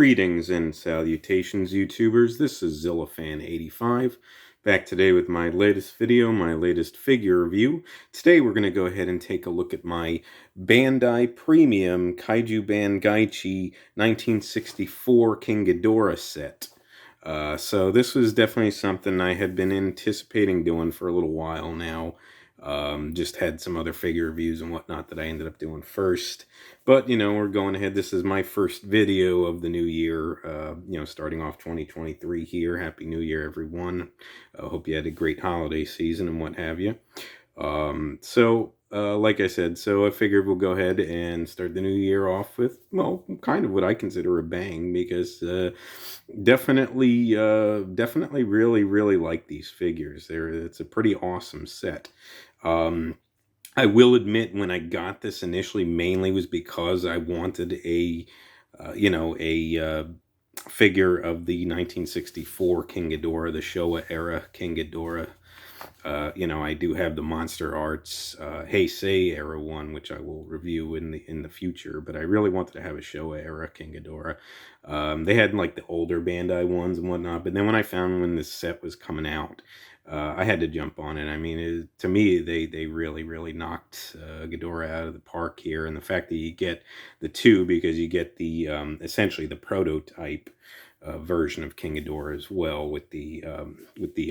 Greetings and salutations, YouTubers. This is ZillaFan85, back today with my latest video, my latest figure review. Today we're going to go ahead and take a look at my Bandai Premium Kaiju Bangaichi 1964 King Ghidorah set. So this was definitely something I had been anticipating doing for a little while now. Just had some other figure reviews and whatnot that I ended up doing first. But, you know, we're going ahead. This is my first video of the new year, starting off 2023 here. Happy New Year, everyone. I hope you had a great holiday season and what have you. Like I said, so I figured we'll go ahead and start the new year off with, well, kind of what I consider a bang, because definitely really, really like these figures. It's a pretty awesome set. I will admit, when I got this initially, mainly was because I wanted a figure of the 1964 King Ghidorah, the Showa era King Ghidorah. I do have the Monster Arts Heisei era one, which I will review in the future, but I really wanted to have a Showa era King Ghidorah. They had like the older Bandai ones and whatnot, but then when I found when this set was coming out, I had to jump on it. I mean, to me, they really, really knocked Ghidorah out of the park here, and the fact that you get the two, because you get the essentially the prototype version of King Ghidorah as well, with the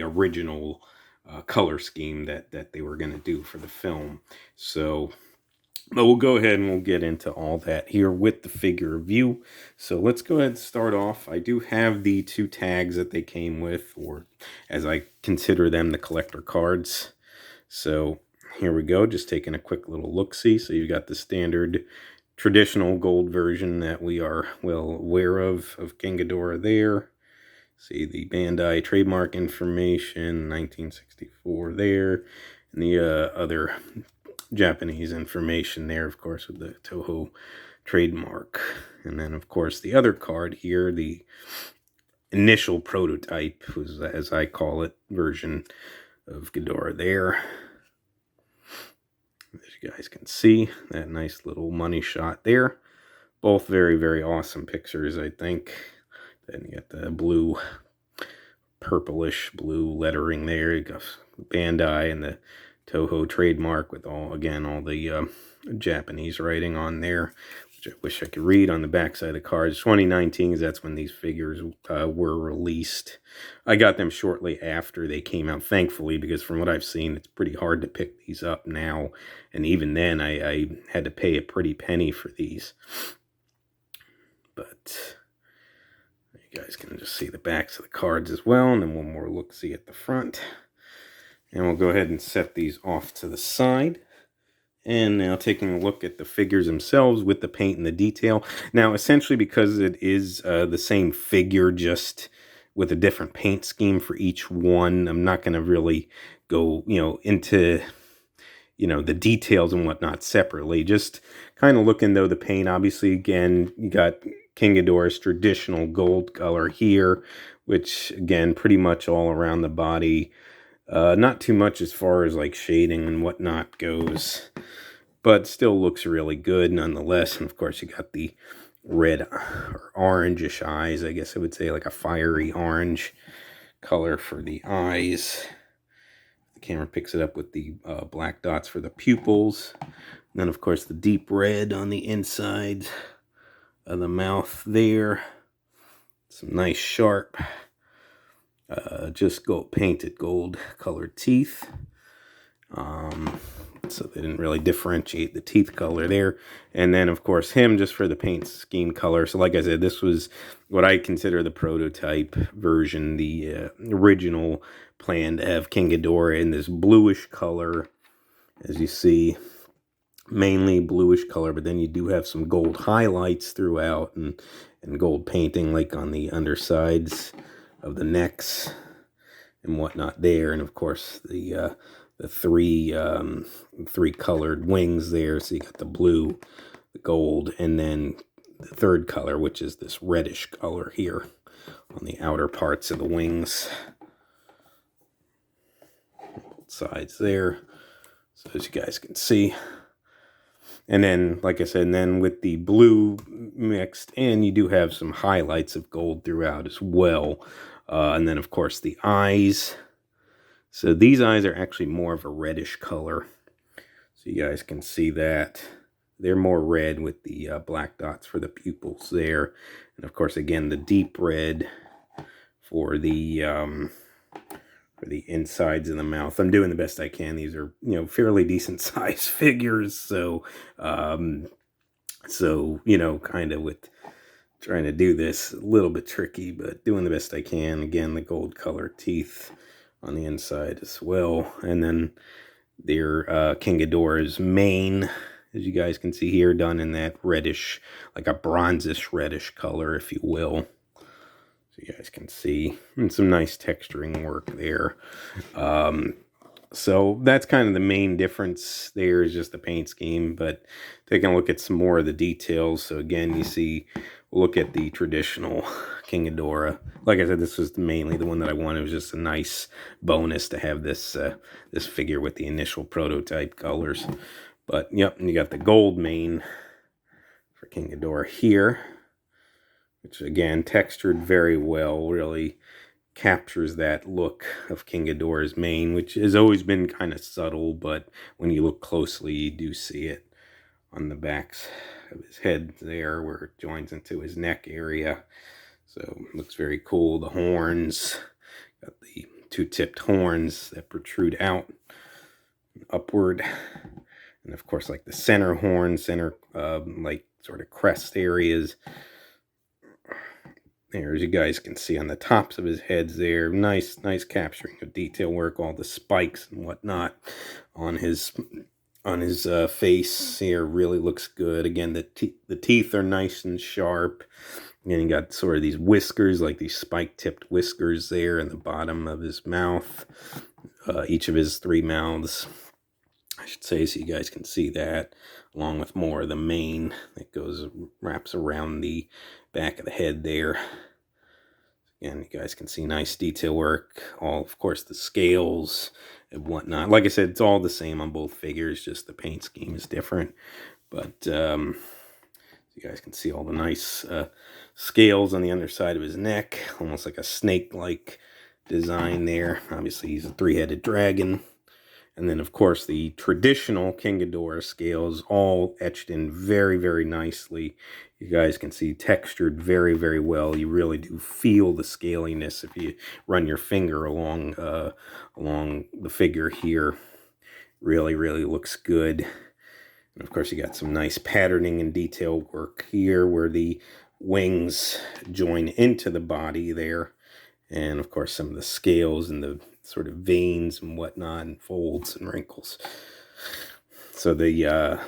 original color scheme that they were going to do for the film. But we'll go ahead and we'll get into all that here with the figure review. So let's go ahead and start off. I do have the two tags that they came with, or as I consider them, the collector cards. So here we go, just taking a quick little look-see. So you've got the standard traditional gold version that we are well aware of King Ghidorah there. See the Bandai trademark information, 1964 there, and the other Japanese information there, of course, with the Toho trademark. And then, of course, the other card here, the initial prototype, was, as I call it, version of Ghidorah there. As you guys can see, that nice little money shot there. Both very, very awesome pictures, I think. Then you got the blue, purplish blue lettering there. You got Bandai and the Toho trademark with all the Japanese writing on there, which I wish I could read on the back side of the cards. 2019, that's when these figures were released. I got them shortly after they came out, thankfully, because from what I've seen, it's pretty hard to pick these up now. And even then, I had to pay a pretty penny for these. But you guys can just see the backs of the cards as well, and then one more look-see at the front. And we'll go ahead and set these off to the side. And now taking a look at the figures themselves with the paint and the detail. Now, essentially, because it is the same figure, just with a different paint scheme for each one, I'm not going to really go, into, the details and whatnot separately. Just kind of looking, though, the paint. Obviously, again, you got King Ghidorah's traditional gold color here, which, again, pretty much all around the body. Not too much as far as like shading and whatnot goes, but still looks really good nonetheless. And of course, you got the red or orangish eyes, I guess I would say, like a fiery orange color for the eyes. The camera picks it up with the black dots for the pupils. And then, of course, the deep red on the inside of the mouth there. Some nice sharp, just painted gold colored teeth. So they didn't really differentiate the teeth color there. And then, of course, him just for the paint scheme color. So like I said, this was what I consider the prototype version, the original plan to have King Ghidorah in this bluish color, as you see, mainly bluish color, but then you do have some gold highlights throughout and gold painting like on the undersides of the necks and whatnot there. And of course the three colored wings there. So you got the blue, the gold, and then the third color, which is this reddish color here on the outer parts of the wings. Both sides there. So as you guys can see, And then, like I said, and then with the blue mixed in, you do have some highlights of gold throughout as well. And then, of course, the eyes. So these eyes are actually more of a reddish color. So you guys can see that. They're more red with the black dots for the pupils there. And, of course, again, the deep red for the insides of the mouth. I'm doing the best I can. These are, fairly decent size figures. So, kind of with trying to do this a little bit tricky, but doing the best I can. Again, the gold color teeth on the inside as well. And then their King Ghidorah's mane, as you guys can see here, done in that reddish, like a bronzish reddish color, if you will. So you guys can see, and some nice texturing work there. So that's kind of the main difference there, is just the paint scheme. But taking a look at some more of the details. So again, you see, look at the traditional King Ghidorah. Like I said, this was mainly the one that I wanted. It was just a nice bonus to have this this figure with the initial prototype colors. But yep, and you got the gold mane for King Ghidorah here, which again, textured very well, really captures that look of King Ghidorah's mane, which has always been kind of subtle, but when you look closely, you do see it on the backs of his head there, where it joins into his neck area. So it looks very cool. The horns, got the two-tipped horns that protrude out upward. And of course, like the center horn, like sort of crest areas. There, as you guys can see on the tops of his heads there, nice capturing of detail work, all the spikes and whatnot on his face here really looks good. Again, the teeth are nice and sharp. And you got sort of these whiskers, like these spike-tipped whiskers there in the bottom of his mouth, each of his three mouths, I should say, so you guys can see that, along with more of the mane that wraps around the back of the head there. Again, you guys can see nice detail work. All, of course, the scales and whatnot. Like I said, it's all the same on both figures, just the paint scheme is different. But you guys can see all the nice scales on the underside of his neck, almost like a snake-like design there. Obviously, he's a three-headed dragon. And then, of course, the traditional King Ghidorah scales, all etched in very, very nicely. You guys can see textured very, very well. You really do feel the scaliness if you run your finger along the figure here. Really, really looks good. And, of course, you got some nice patterning and detail work here where the wings join into the body there. And, of course, some of the scales and the sort of veins and whatnot, and folds and wrinkles. So the,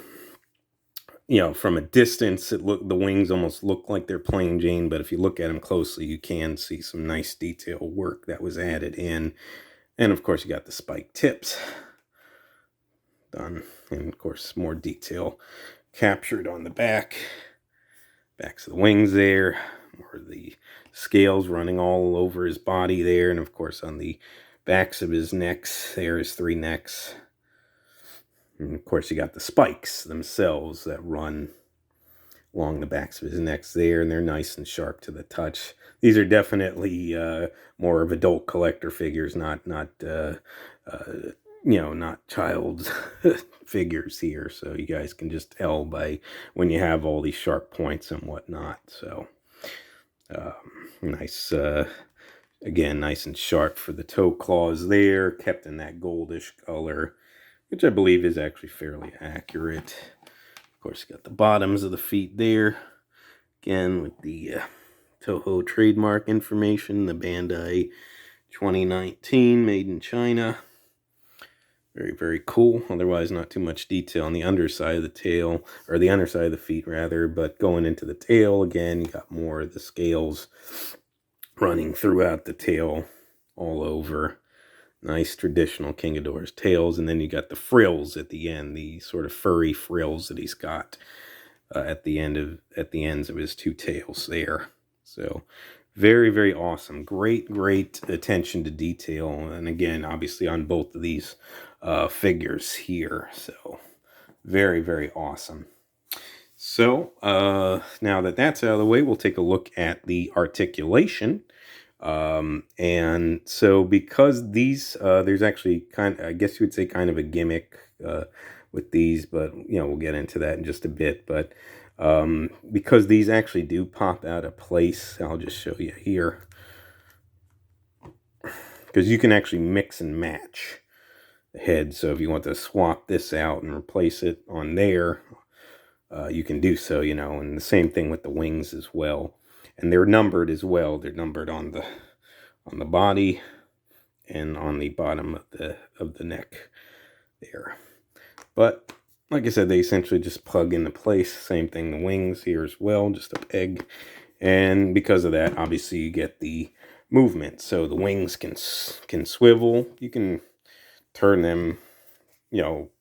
from a distance, the wings almost look like they're plain Jane, but if you look at them closely, you can see some nice detail work that was added in. And, of course, you got the spike tips done. And, of course, more detail captured on the backs of the wings there. More of the scales running all over his body there. And, of course, on the backs of his necks, there is three necks. And, of course, you got the spikes themselves that run along the backs of his necks there. And they're nice and sharp to the touch. These are definitely more of adult collector figures, not child figures here. So you guys can just tell by when you have all these sharp points and whatnot. So nice, again, nice and sharp for the toe claws there, kept in that goldish color, which I believe is actually fairly accurate. Of course, you got the bottoms of the feet there, again with the Toho trademark information, the Bandai 2019, made in China. Very, very cool. Otherwise, not too much detail on the underside of the tail, or the underside of the feet, rather. But going into the tail, again, you got more of the scales running throughout the tail all over. Nice traditional King Ghidorah's tails. And then you got the frills at the end, the sort of furry frills that he's got at the ends of his two tails there. So very, very awesome. Great attention to detail. And again, obviously on both of these figures here. So Very, very awesome. So now that that's out of the way, we'll take a look at the articulation. And so because these, there's actually I guess you would say kind of a gimmick with these, but we'll get into that in just a bit. But because these actually do pop out of place, I'll just show you here. Because you can actually mix and match the head. So if you want to swap this out and replace it on there, you can do so, and the same thing with the wings as well. And they're numbered as well. They're numbered on the body and on the bottom of the neck there. But like I said, they essentially just plug into place. Same thing, the wings here as well, just a peg. And because of that, obviously you get the movement. So the wings can swivel. You can turn them,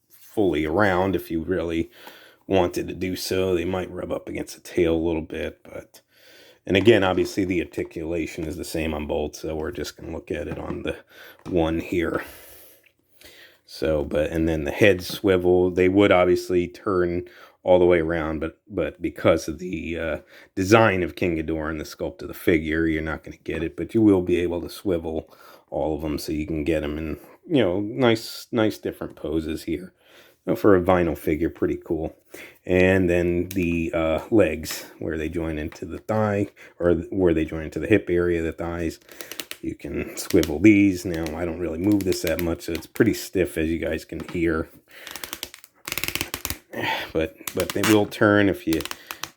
fully around if you really wanted to do so. They might rub up against the tail a little bit, but and again, obviously the articulation is the same on both, so we're just going to look at it on the one here. So, and then the head swivel, they would obviously turn all the way around, but because of the design of King Ghidorah and the sculpt of the figure, you're not going to get it, but you will be able to swivel all of them, so you can get them in, nice different poses here. For a vinyl figure, pretty cool. And then the legs, where they join into the thigh, or where they join into the hip area of the thighs. You can swivel these. Now, I don't really move this that much, so it's pretty stiff, as you guys can hear. But they will turn if you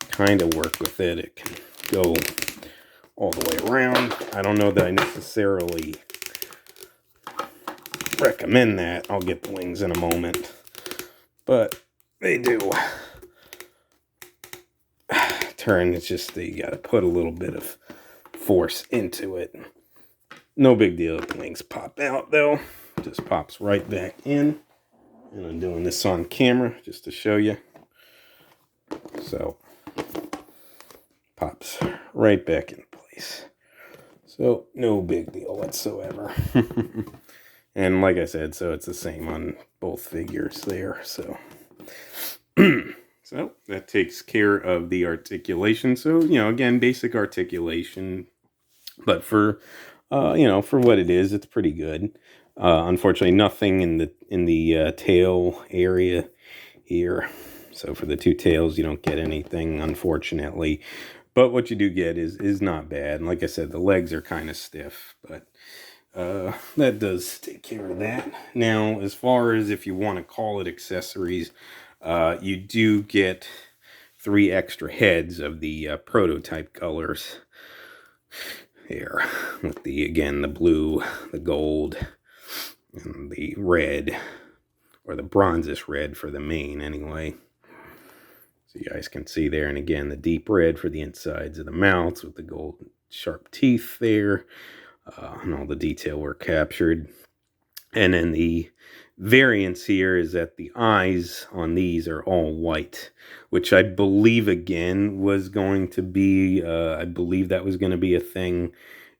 kind of work with it. It can go all the way around. I don't know that I necessarily recommend that. I'll get the wings in a moment. But they do turn. It's just that you got to put a little bit of force into it. No big deal if the wings pop out, though. It just pops right back in. And I'm doing this on camera just to show you. So, pops right back in place. So, no big deal whatsoever. And like I said, so it's the same on both figures there. So, so that takes care of the articulation. So, again, basic articulation. But for, for what it is, it's pretty good. Unfortunately, nothing in the tail area here. So for the two tails, you don't get anything, unfortunately. But what you do get is not bad. And like I said, the legs are kind of stiff, but that does take care of that. Now, as far as if you want to call it accessories, you do get 3 extra heads of the prototype colors here, with the blue, the gold, and the red, or the bronzish red for the main anyway. So you guys can see there, and again, the deep red for the insides of the mouths with the gold sharp teeth there. And all the detail work captured. And then the variance here is that the eyes on these are all white, which I believe, again, was going to be, I believe that was going to be a thing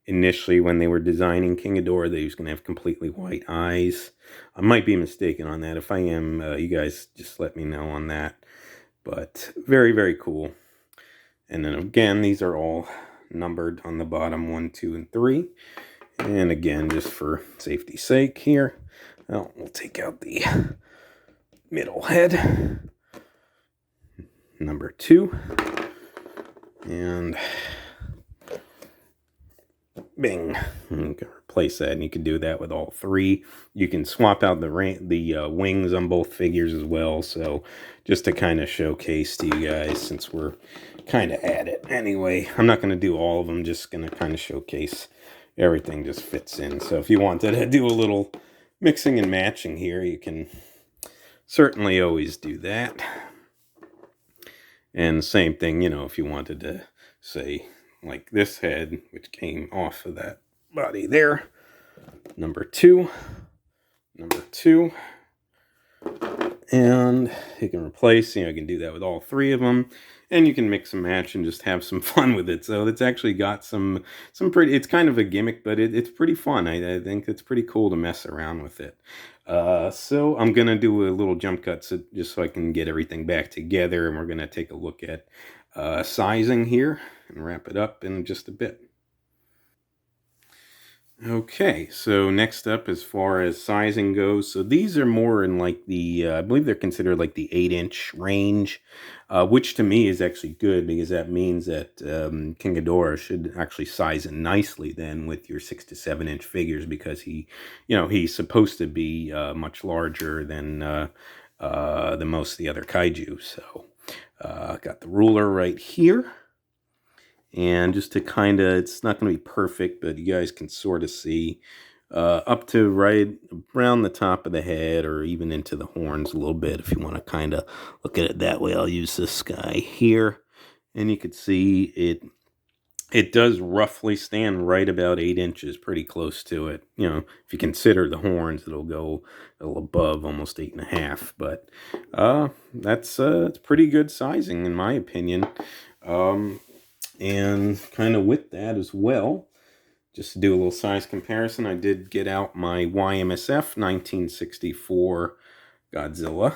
initially when they were designing King Ghidorah. They was going to have completely white eyes. I might be mistaken on that. If I am, you guys just let me know on that. But very, very cool. And then again, these are all numbered on the bottom, 1, 2, and 3. And again, just for safety's sake here, we'll take out the middle head, number 2, and bing. You can replace that, and you can do that with all 3. You can swap out the wings on both figures as well. So just to kind of showcase to you guys, since we're kind of at it anyway, I'm not going to do all of them, just going to kind of showcase everything just fits in. So if you wanted to do a little mixing and matching here, you can certainly always do that. And same thing, if you wanted to say like this head, which came off of that body there, number 2, And you can replace, you can do that with all three of them, and you can mix and match and just have some fun with it. So it's actually got some pretty, it's kind of a gimmick, but it's pretty fun. I think it's pretty cool to mess around with it. So I'm gonna do a little jump cut, just so I can get everything back together, and we're gonna take a look at sizing here and wrap it up in just a bit. Okay, so next up, as far as sizing goes, so these are more in like the, I believe they're considered like the 8-inch range, which to me is actually good because that means that King Ghidorah should actually size it nicely then with your 6 to 7-inch figures, because he's supposed to be much larger than most of the other kaiju. So, got the ruler right here. And just to kind of, it's not going to be perfect, but you guys can sort of see up to right around the top of the head, or even into the horns a little bit if you want to kind of look at it that way. I'll use this guy here, and you can see it does roughly stand right about 8 inches, pretty close to it. If you consider the horns, it'll go a little above, almost 8.5. But it's pretty good sizing in my opinion. And kind of with that as well, just to do a little size comparison, I did get out my YMSF 1964 Godzilla.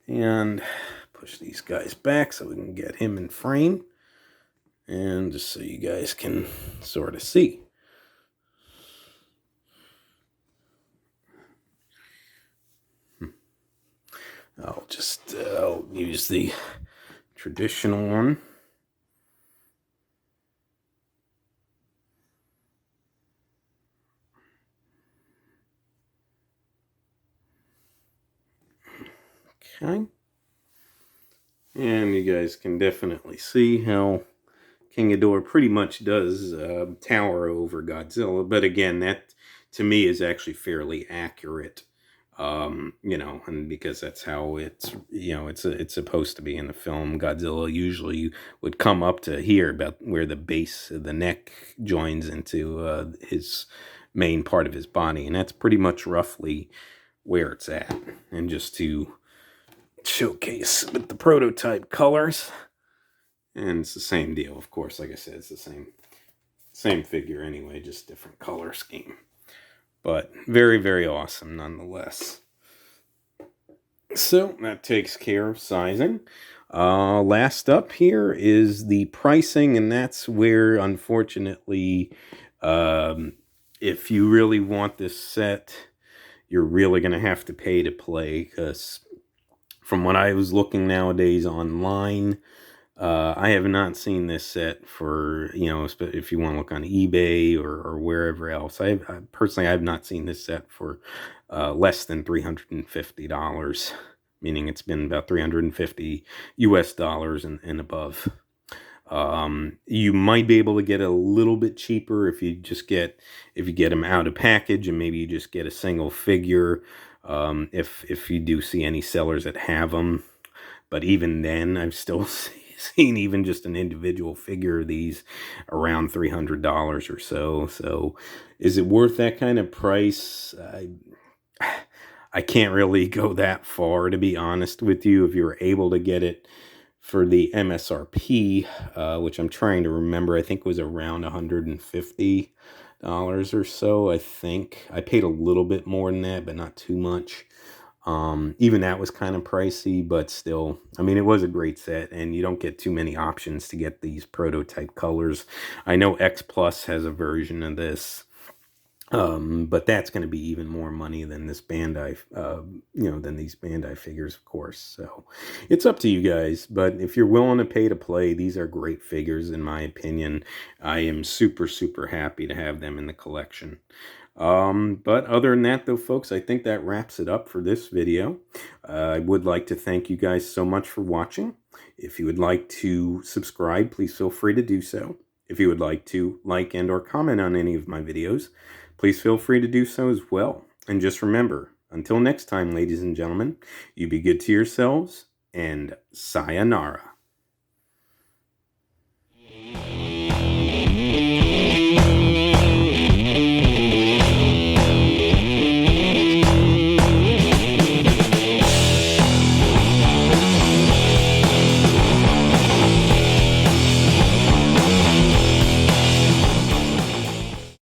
And push these guys back so we can get him in frame. And just so you guys can sort of see. I'll use the traditional one. Okay. And you guys can definitely see how King Ghidorah pretty much does tower over Godzilla. But again, that to me is actually fairly accurate. And because that's how it's supposed to be in the film. Godzilla usually would come up to here, about where the base of the neck joins into his main part of his body, and that's pretty much roughly where it's at. And just to showcase with the prototype colors, and it's the same deal, of course. Like I said, it's the same figure anyway, just different color scheme. But very, very awesome nonetheless. So that takes care of sizing. Last up here is the pricing, and that's where, unfortunately, if you really want this set, you're really going to have to pay to play, because from what I was looking nowadays online, I have not seen this set for, if you want to look on eBay or wherever else. I personally, I have not seen this set for less than $350, meaning it's been about 350 US dollars and above. You might be able to get a little bit cheaper if you get them out of package, and maybe you just get a single figure. If you do see any sellers that have them, but even then, I've still seen even just an individual figure of these around $300 or so. So, is it worth that kind of price? I can't really go that far, to be honest with you. If you were able to get it for the MSRP, which I'm trying to remember, I think it was around $150 or so. I think I paid a little bit more than that, but not too much. Even that was kind of pricey, but still, I mean, it was a great set, and you don't get too many options to get these prototype colors. I know X Plus has a version of this, but that's going to be even more money than this Bandai, than these Bandai figures, of course. So it's up to you guys, but if you're willing to pay to play, these are great figures, in my opinion. I am super, super happy to have them in the collection. But other than that, though, folks, I think that wraps it up for this video. I would like to thank you guys so much for watching. If you would like to subscribe, please feel free to do so. If you would like to like and or comment on any of my videos, please feel free to do so as well. And just remember, until next time, ladies and gentlemen, you be good to yourselves, and sayonara.